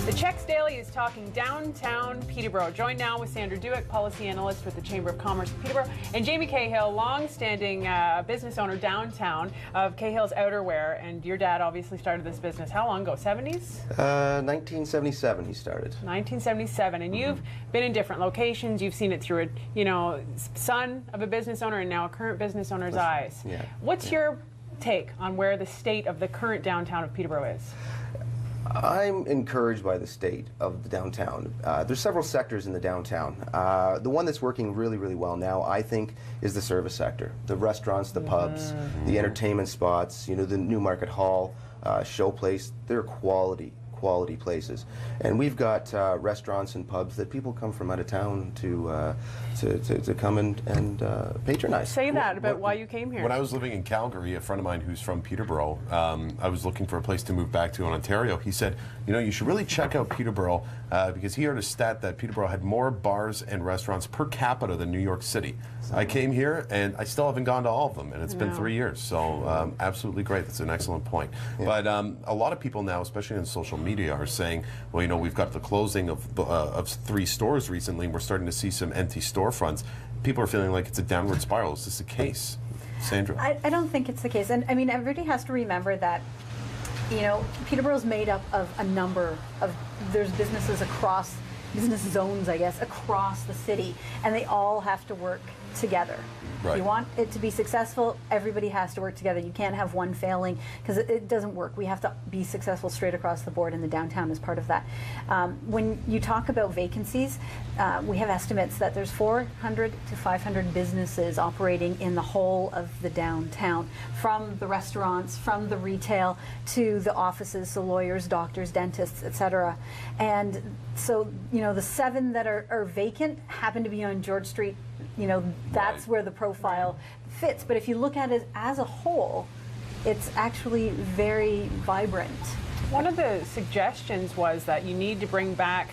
The Chex Daily is talking downtown Peterborough. Joined now with Sandra Dewick, policy analyst with the Chamber of Commerce of Peterborough, and Jamie Cahill, long-standing business owner downtown of Cahill's Outerwear. And your dad obviously started this business how long ago? 70s? 1977 he started. 1977, and you've been in different locations. You've seen it through a, son of a business owner and now a current business owner's eyes. Yeah. What's your take on where the state of the current downtown of Peterborough is? I'm encouraged by the state of the downtown. There's several sectors in the downtown. The one that's working really, really well now, I think, is the service sector. The restaurants, the pubs, the entertainment spots, the Newmarket Hall, Showplace, they're quality places. And we've got restaurants and pubs that people come from out of town to come and patronize. Say that about why you came here. When I was living in Calgary, a friend of mine who's from Peterborough, I was looking for a place to move back to in Ontario. He said, you should really check out Peterborough because he heard a stat that Peterborough had more bars and restaurants per capita than New York City. I came here and I still haven't gone to all of them, and it's been 3 years. So absolutely great. That's an excellent point. Yeah. But a lot of people now, especially on social media, are saying, well, we've got the closing of 3 stores recently, and we're starting to see some empty storefronts. People are feeling like it's a downward spiral. Is this the case? Sandra? I don't think it's the case. And I mean, everybody has to remember that, Peterborough's made up of a number of, there's businesses across, business zones, I guess, across the city, and they all have to work together. Right. If you want it to be successful, everybody has to work together. You can't have one failing because it doesn't work. We have to be successful straight across the board, and the downtown is part of that. When you talk about vacancies, we have estimates that there's 400 to 500 businesses operating in the whole of the downtown, from the restaurants, from the retail, to the offices, the lawyers, doctors, dentists, etc. And so, the 7 that are vacant happen to be on George Street. That's where the profile fits. But if you look at it as a whole, it's actually very vibrant. One of the suggestions was that you need to bring back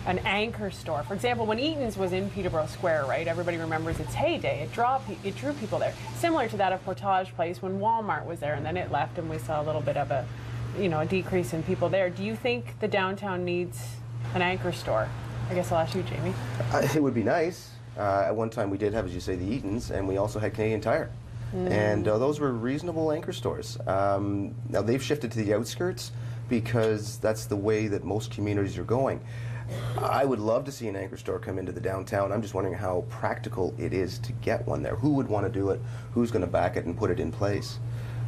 an anchor store. For example, when Eaton's was in Peterborough Square, right? Everybody remembers its heyday. It drew people there. Similar to that of Portage Place when Walmart was there, and then it left, and we saw a little bit of a decrease in people there. Do you think the downtown needs an anchor store? I guess I'll ask you, Jamie. It would be nice. At one time we did have, as you say, the Eaton's, and we also had Canadian Tire. And those were reasonable anchor stores. Now they've shifted to the outskirts because that's the way that most communities are going. I would love to see an anchor store come into the downtown. I'm just wondering how practical it is to get one there. Who would want to do it? Who's going to back it and put it in place?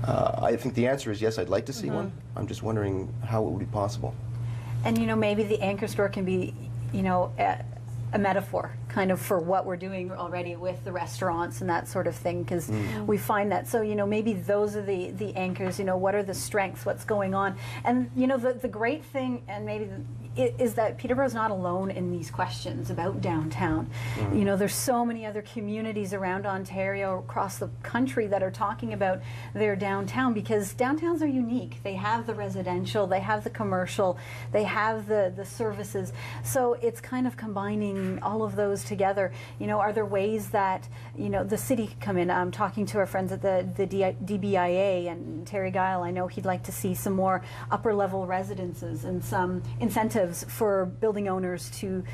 I think the answer is yes, I'd like to see one. I'm just wondering how it would be possible. And maybe the anchor store can be, a metaphor kind of for what we're doing already with the restaurants and that sort of thing, because we find that. So maybe those are the anchors. What are the strengths, what's going on, and the great thing, and maybe is that Peterborough's not alone in these questions about downtown. There's so many other communities around Ontario, across the country, that are talking about their downtown, because downtowns are unique. They have the residential, they have the commercial, they have the services. So it's kind of combining all of those together. Are there ways that the city could come in? I'm talking to our friends at the DBIA, and Terry Guile, I know he'd like to see some more upper level residences and some incentives for building owners to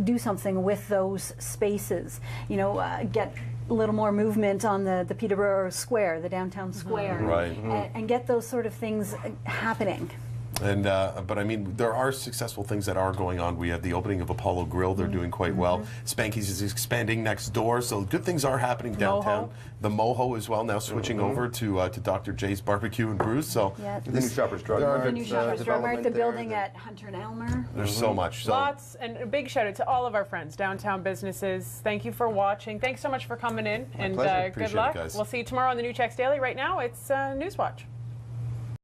do something with those spaces. Get a little more movement on the Peterborough Square, the downtown square, and get those sort of things happening. And but I mean, there are successful things that are going on. We have the opening of Apollo Grill; they're doing quite well. Spanky's is expanding next door, so good things are happening downtown. Moho. The Moho as well, now switching over to Dr. J's Barbecue and Brews. So the new Shoppers Drug Mart, the new Shoppers Drug Mart, the building at Hunter and Elmer. There's so much. So lots, and a big shout out to all of our friends, downtown businesses. Thank you for watching. Thanks so much for coming in, and good luck. It, guys. We'll see you tomorrow on the new Chex Daily. Right now, it's Newswatch.